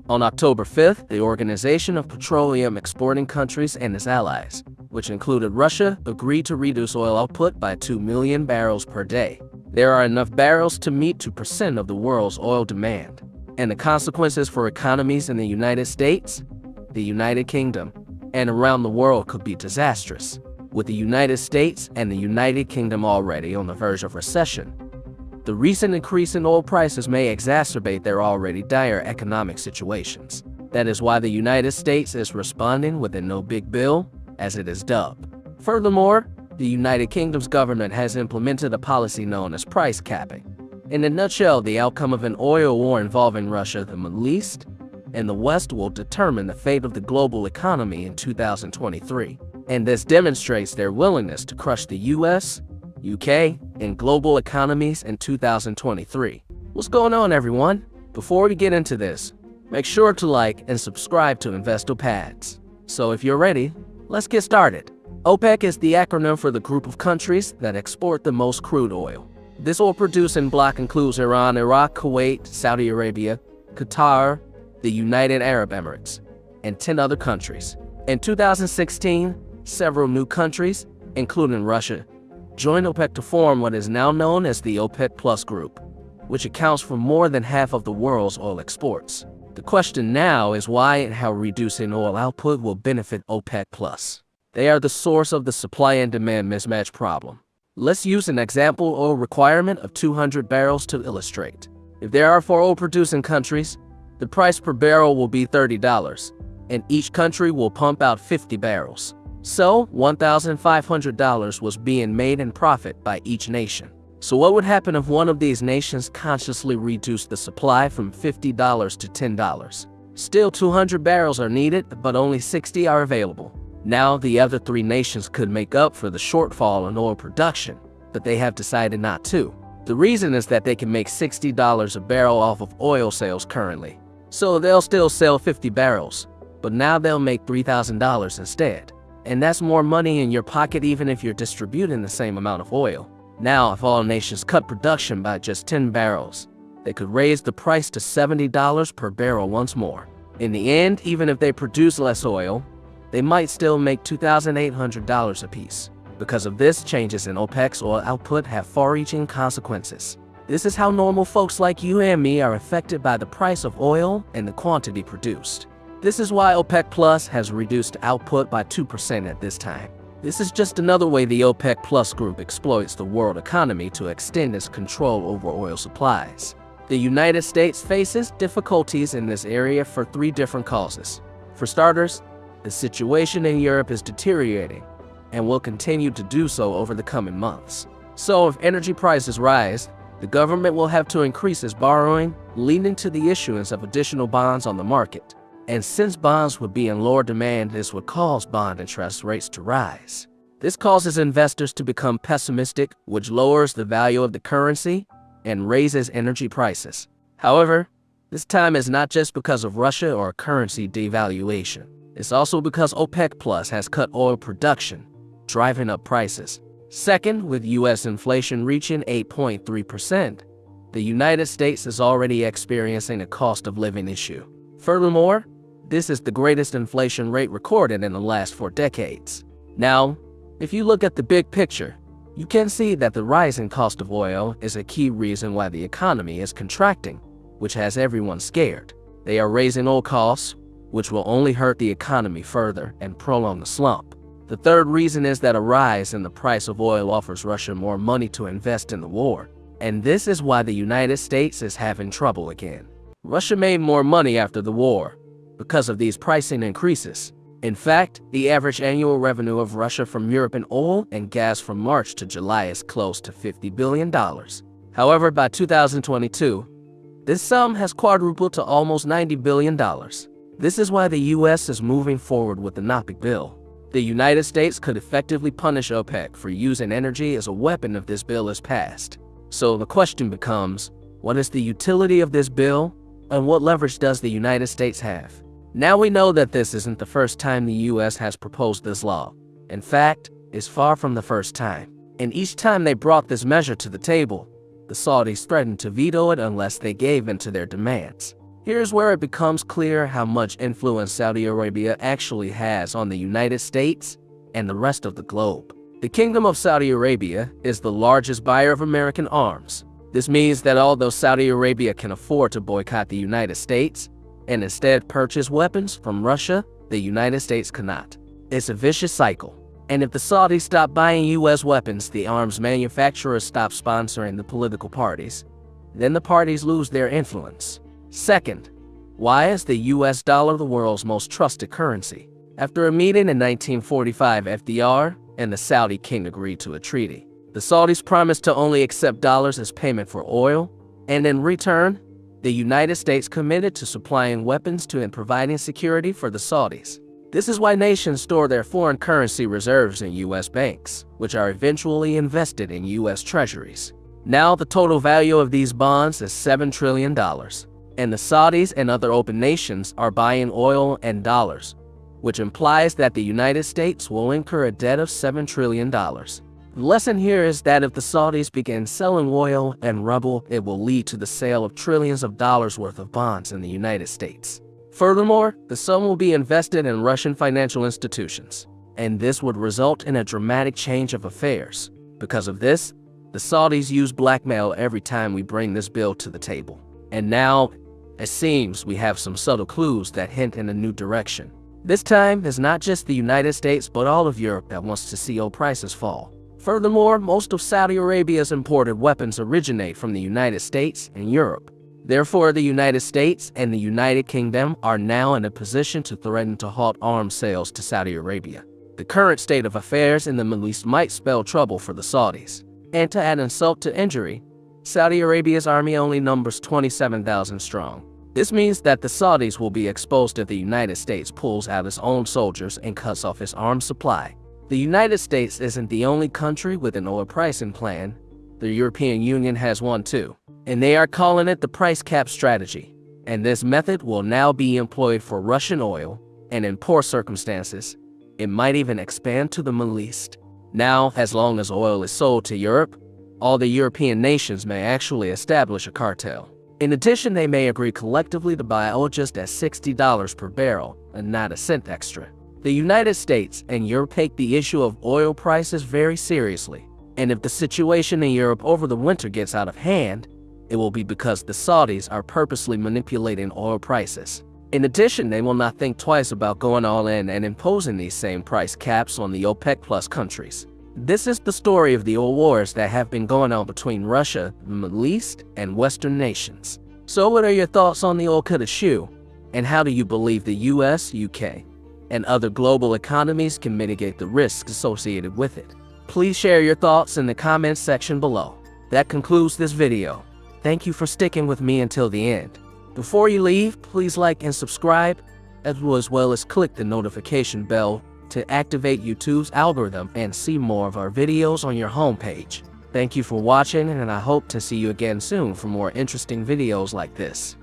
On October 5th, the Organization of Petroleum Exporting Countries and its allies, which included Russia, agreed to reduce oil output by 2 million barrels per day. There are enough barrels to meet 2% of the world's oil demand. And the consequences for economies in the United States, the United Kingdom, and around the world could be disastrous, with the United States and the United Kingdom already on the verge of recession. The recent increase in oil prices may exacerbate their already dire economic situations. That is why the United States is responding with a no big bill, as it is dubbed. Furthermore, the United Kingdom's government has implemented a policy known as price capping. In a nutshell, the outcome of an oil war involving Russia, the Middle East, and the West will determine the fate of the global economy in 2023. And this demonstrates their willingness to crush the US, UK, and global economies in 2023. What's going on, everyone? Before we get into this, make sure to like and subscribe to InvestoPads. So if you're ready, let's get started. OPEC is the acronym for the group of countries that export the most crude oil. This oil-producing bloc includes Iran, Iraq, Kuwait, Saudi Arabia, Qatar, the United Arab Emirates, and 10 other countries. In 2016, several new countries, including Russia, joined OPEC to form what is now known as the OPEC Plus group, which accounts for more than half of the world's oil exports. The question now is why and how reducing oil output will benefit OPEC Plus. They are the source of the supply and demand mismatch problem. Let's use an example oil requirement of 200 barrels to illustrate. If there are 4 oil-producing countries, the price per barrel will be $30, and each country will pump out 50 barrels. So, $1,500 was being made in profit by each nation. So what would happen if one of these nations consciously reduced the supply from $50 to $10? Still 200 barrels are needed, but only 60 are available. Now, the other 3 nations could make up for the shortfall in oil production, but they have decided not to. The reason is that they can make $60 a barrel off of oil sales currently. So they'll still sell 50 barrels, but now they'll make $3,000 instead. And that's more money in your pocket even if you're distributing the same amount of oil. Now, if all nations cut production by just 10 barrels, they could raise the price to $70 per barrel once more. In the end, even if they produce less oil, they might still make $2,800 apiece. Because of this, changes in OPEC's oil output have far-reaching consequences. This is how normal folks like you and me are affected by the price of oil and the quantity produced. This is why OPEC Plus has reduced output by 2% at this time. This is just another way the OPEC Plus group exploits the world economy to extend its control over oil supplies. The United States faces difficulties in this area for 3 different causes. For starters, the situation in Europe is deteriorating and will continue to do so over the coming months. So if energy prices rise, the government will have to increase its borrowing, leading to the issuance of additional bonds on the market. And since bonds would be in lower demand, this would cause bond interest rates to rise. This causes investors to become pessimistic, which lowers the value of the currency and raises energy prices. However, this time is not just because of Russia or currency devaluation. It's also because OPEC Plus has cut oil production, driving up prices. Second, with US inflation reaching 8.3%, the United States is already experiencing a cost of living issue. Furthermore, this is the greatest inflation rate recorded in the last 4 decades. Now, if you look at the big picture, you can see that the rising cost of oil is a key reason why the economy is contracting, which has everyone scared. They are raising oil costs, which will only hurt the economy further and prolong the slump. The third reason is that a rise in the price of oil offers Russia more money to invest in the war. And this is why the United States is having trouble again. Russia made more money after the war because of these pricing increases. In fact, the average annual revenue of Russia from European oil and gas from March to July is close to $50 billion. However, by 2022, this sum has quadrupled to almost $90 billion. This is why the US is moving forward with the NOPEC bill. The United States could effectively punish OPEC for using energy as a weapon if this bill is passed. So the question becomes, what is the utility of this bill, and what leverage does the United States have? Now we know that this isn't the first time the US has proposed this law. In fact, it's far from the first time. And each time they brought this measure to the table, the Saudis threatened to veto it unless they gave in to their demands. Here's where it becomes clear how much influence Saudi Arabia actually has on the United States and the rest of the globe. The Kingdom of Saudi Arabia is the largest buyer of American arms. This means that although Saudi Arabia can afford to boycott the United States and instead purchase weapons from Russia, the United States cannot. It's a vicious cycle. And if the Saudis stop buying U.S. weapons, the arms manufacturers stop sponsoring the political parties, then the parties lose their influence. Second, why is the U.S. dollar the world's most trusted currency? After a meeting in 1945, FDR and the Saudi king agreed to a treaty. The Saudis promised to only accept dollars as payment for oil, and in return, the United States committed to supplying weapons to and providing security for the Saudis. This is why nations store their foreign currency reserves in U.S. banks, which are eventually invested in U.S. treasuries. Now the total value of these bonds is $7 trillion, and the Saudis and other open nations are buying oil and dollars, which implies that the United States will incur a debt of $7 trillion. The lesson here is that if the Saudis begin selling oil and rubble, it will lead to the sale of trillions of dollars worth of bonds in the United States. Furthermore, the sum will be invested in Russian financial institutions, and this would result in a dramatic change of affairs. Because of this, the Saudis use blackmail every time we bring this bill to the table. And now, it seems we have some subtle clues that hint in a new direction. This time, it's not just the United States but all of Europe that wants to see oil prices fall. Furthermore, most of Saudi Arabia's imported weapons originate from the United States and Europe. Therefore, the United States and the United Kingdom are now in a position to threaten to halt arms sales to Saudi Arabia. The current state of affairs in the Middle East might spell trouble for the Saudis. And to add insult to injury, Saudi Arabia's army only numbers 27,000 strong. This means that the Saudis will be exposed if the United States pulls out its own soldiers and cuts off its arms supply. The United States isn't the only country with an oil pricing plan. The European Union has one too, and they are calling it the price cap strategy. And this method will now be employed for Russian oil, and in poor circumstances, it might even expand to the Middle East. Now, as long as oil is sold to Europe, all the European nations may actually establish a cartel. In addition, they may agree collectively to buy oil just at $60 per barrel and not a cent extra. The United States and Europe take the issue of oil prices very seriously, and if the situation in Europe over the winter gets out of hand, it will be because the Saudis are purposely manipulating oil prices. In addition, they will not think twice about going all in and imposing these same price caps on the OPEC Plus countries. This is the story of the oil wars that have been going on between Russia, the Middle East, and Western nations. So what are your thoughts on the oil coulda shoe? And how do you believe the US, UK, and other global economies can mitigate the risks associated with it? Please share your thoughts in the comments section below. That concludes this video. Thank you for sticking with me until the end. Before you leave, please like and subscribe, as well as click the notification bell to activate YouTube's algorithm and see more of our videos on your homepage. Thank you for watching, and I hope to see you again soon for more interesting videos like this.